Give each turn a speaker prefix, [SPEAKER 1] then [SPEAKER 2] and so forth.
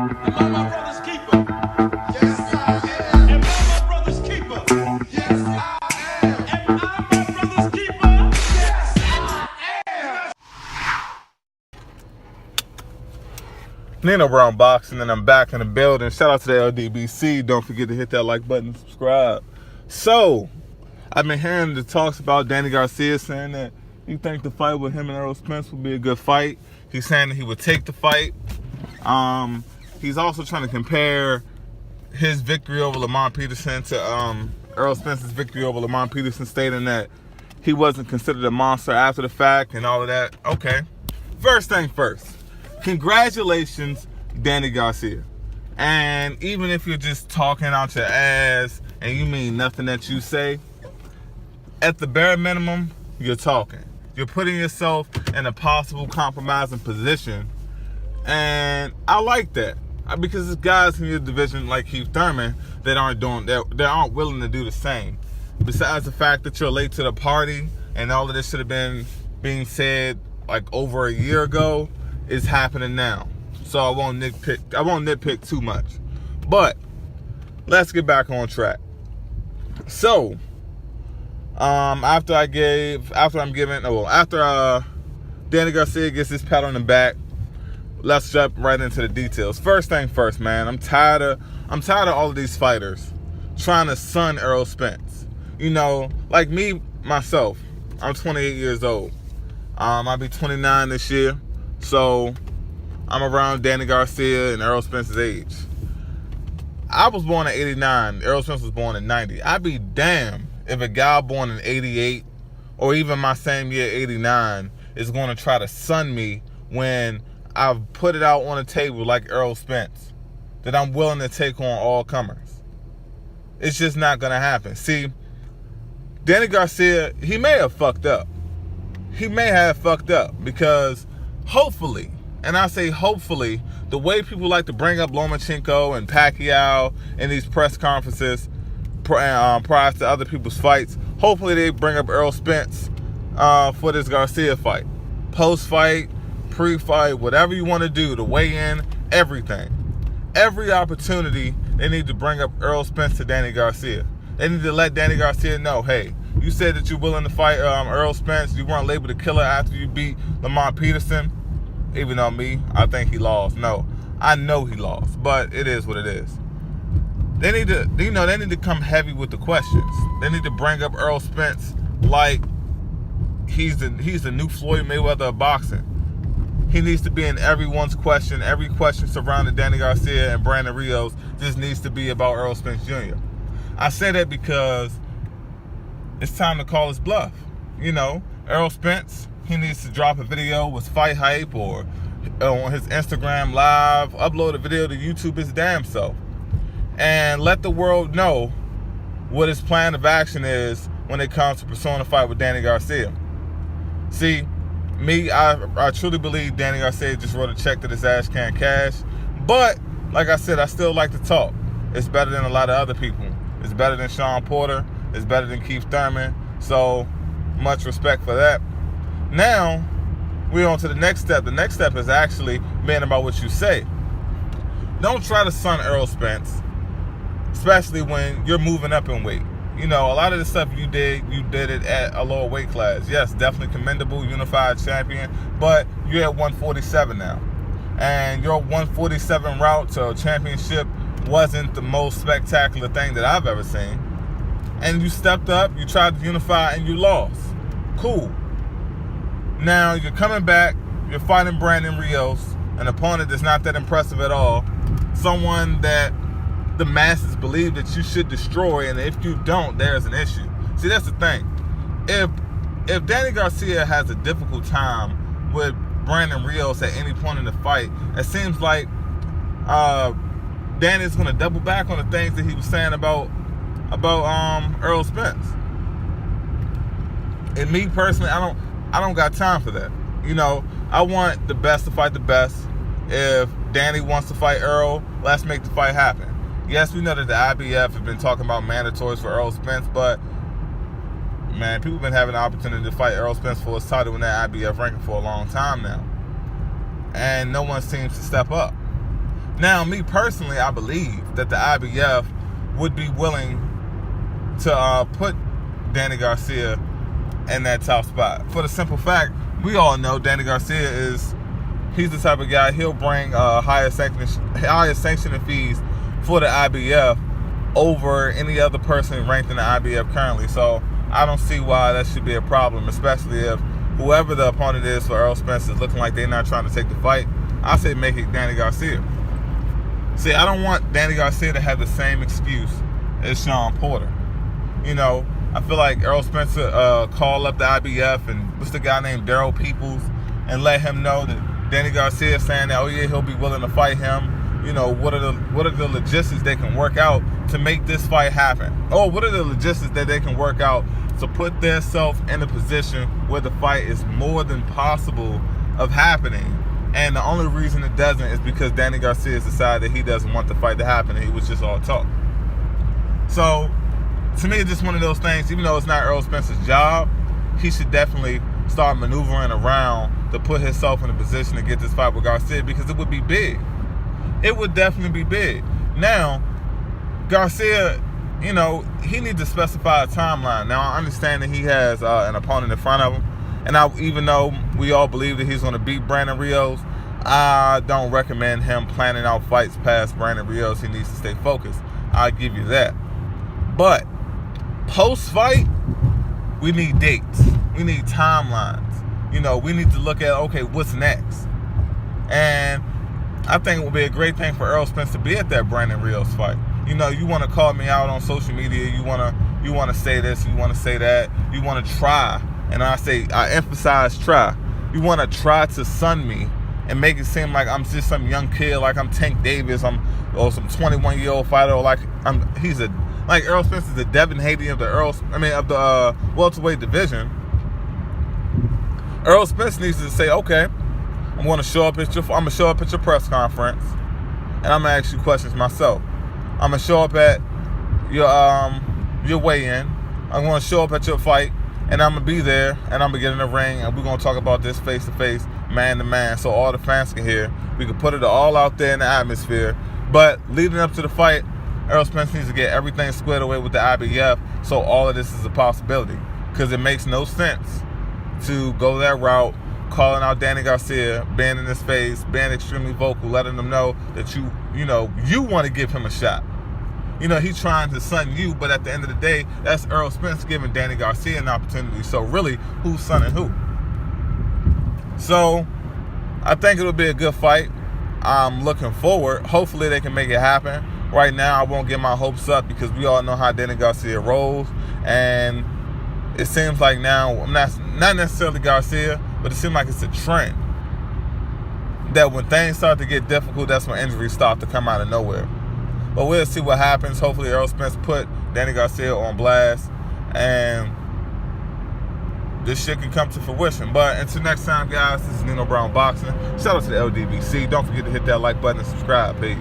[SPEAKER 1] Am I my brother's keeper? Yes, I am. Am I my brother's keeper? Yes, I am. Am I my brother's keeper? Yes, I am.
[SPEAKER 2] Nino Brown Boxing, and I'm back in the building. Shout out to the LDBC. Don't forget to hit that like button and subscribe. So, I've been hearing the talks about Danny Garcia saying that he thinks the fight with him and Errol Spence would be a good fight. He's saying that he would take the fight. He's also trying to compare his victory over Lamont Peterson to Errol Spence's victory over Lamont Peterson, stating that he wasn't considered a monster after the fact and all of that. Okay. First thing first. Congratulations, Danny Garcia. And even if you're just talking out your ass and you mean nothing that you say, at the bare minimum, you're talking. You're putting yourself in a possible compromising position. And I like that. Because there's guys in your division like Keith Thurman that aren't willing to do the same. Besides the fact that you're late to the party and all of this should have been being said like over a year ago, it's happening now. So I won't nitpick too much. But let's get back on track. So after Danny Garcia gets his pat on the back, let's jump right into the details. First thing first, man. I'm tired of all of these fighters trying to sun Errol Spence. You know, like me, myself, I'm 28 years old. I'll be 29 this year. So I'm around Danny Garcia and Errol Spence's age. I was born in 89. Errol Spence was born in 90. I'd be damned if a guy born in 88 or even my same year, 89, is going to try to sun me when I've put it out on the table like Errol Spence, that I'm willing to take on all comers. It's just not going to happen. See, Danny Garcia, he may have fucked up. He may have fucked up because hopefully, and I say hopefully, the way people like to bring up Lomachenko and Pacquiao in these press conferences prior to other people's fights, hopefully they bring up Errol Spence for this Garcia fight. Post-fight, pre-fight, whatever you want to do, to weigh in, everything. Every opportunity, they need to bring up Errol Spence to Danny Garcia. They need to let Danny Garcia know, hey, you said that you're willing to fight Errol Spence. You weren't labeled a killer after you beat Lamont Peterson. Even though I think he lost. No, I know he lost, but it is what it is. They need to come heavy with the questions. They need to bring up Errol Spence like he's the new Floyd Mayweather of boxing. He needs to be in everyone's question. Every question surrounding Danny Garcia and Brandon Rios just needs to be about Errol Spence Jr. I say that because it's time to call his bluff. You know, Errol Spence, he needs to drop a video with Fight Hype or on his Instagram Live, upload a video to YouTube his damn self, and let the world know what his plan of action is when it comes to pursuing a fight with Danny Garcia. See, me, I truly believe Danny Garcia just wrote a check that his ass can't cash. But, like I said, I still like to talk. It's better than a lot of other people. It's better than Sean Porter. It's better than Keith Thurman. So, much respect for that. Now, we're on to the next step. The next step is actually being about what you say. Don't try to sun Errol Spence, especially when you're moving up in weight. You know, a lot of the stuff you did it at a lower weight class. Yes, definitely commendable, unified champion, but you're at 147 now. And your 147 route to a championship wasn't the most spectacular thing that I've ever seen. And you stepped up, you tried to unify, and you lost. Cool. Now you're coming back, you're fighting Brandon Rios, an opponent that's not that impressive at all. Someone that the masses believe that you should destroy, and if you don't, there's an issue. See, that's the thing. If Danny Garcia has a difficult time with Brandon Rios at any point in the fight, it seems like Danny's going to double back on the things that he was saying about Errol Spence. And me personally, I don't got time for that. You know, I want the best to fight the best. If Danny wants to fight Errol, let's make the fight happen. Yes, we know that the IBF have been talking about mandatories for Errol Spence, but man, people have been having the opportunity to fight Errol Spence for his title in that IBF ranking for a long time now. And no one seems to step up. Now, me personally, I believe that the IBF would be willing to put Danny Garcia in that top spot. For the simple fact, we all know Danny Garcia he's the type of guy, he'll bring higher sanctioning fees for the IBF over any other person ranked in the IBF currently. So I don't see why that should be a problem, especially if whoever the opponent is for Errol Spence is looking like they're not trying to take the fight. I say make it Danny Garcia. See, I don't want Danny Garcia to have the same excuse as Sean Porter. You know, I feel like Errol Spence call up the IBF and what's the guy named Daryl Peoples and let him know that Danny Garcia is saying that, oh yeah, he'll be willing to fight him. You know, what are the logistics they can work out to make this fight happen? Oh, what are the logistics that they can work out to put themselves in a position where the fight is more than possible of happening? And the only reason it doesn't is because Danny Garcia has decided that he doesn't want the fight to happen. He was just all talk. So, to me, it's just one of those things, even though it's not Errol Spence's job, he should definitely start maneuvering around to put himself in a position to get this fight with Garcia, because it would be big. It would definitely be big. Now, Garcia, you know, he needs to specify a timeline. Now, I understand that he has an opponent in front of him, and even though we all believe that he's going to beat Brandon Rios, I don't recommend him planning out fights past Brandon Rios. He needs to stay focused. I'll give you that. But post-fight, we need dates. We need timelines. You know, we need to look at, okay, what's next? And I think it would be a great thing for Errol Spence to be at that Brandon Rios fight. You know, you want to call me out on social media. You want to say this. You want to say that. You want to try. And I emphasize try. You want to try to sun me and make it seem like I'm just some young kid, like I'm Tank Davis, or some 21-year-old fighter, or like Errol Spence is the Devin Haney of the welterweight division. Errol Spence needs to say, okay, I'm going to show up at your press conference, and I'm gonna ask you questions myself. I'm gonna show up at your weigh-in. I'm going to show up at your fight, and I'm gonna be there, and I'm gonna get in the ring, and we're gonna talk about this face to face, man to man, so all the fans can hear. We can put it all out there in the atmosphere. But leading up to the fight, Errol Spence needs to get everything squared away with the IBF, so all of this is a possibility. Because it makes no sense to go that route, calling out Danny Garcia, being in his face, being extremely vocal, letting them know that you want to give him a shot. You know, he's trying to sun you, but at the end of the day, that's Errol Spence giving Danny Garcia an opportunity. So really, who's sunning who? So I think it'll be a good fight. I'm looking forward. Hopefully they can make it happen. Right now, I won't get my hopes up because we all know how Danny Garcia rolls. And it seems like now, not necessarily Garcia, but it seems like it's a trend that when things start to get difficult, that's when injuries start to come out of nowhere. But we'll see what happens. Hopefully Errol Spence put Danny Garcia on blast, and this shit can come to fruition. But until next time, guys, this is Nino Brown Boxing. Shout out to the LDBC. Don't forget to hit that like button and subscribe. Peace.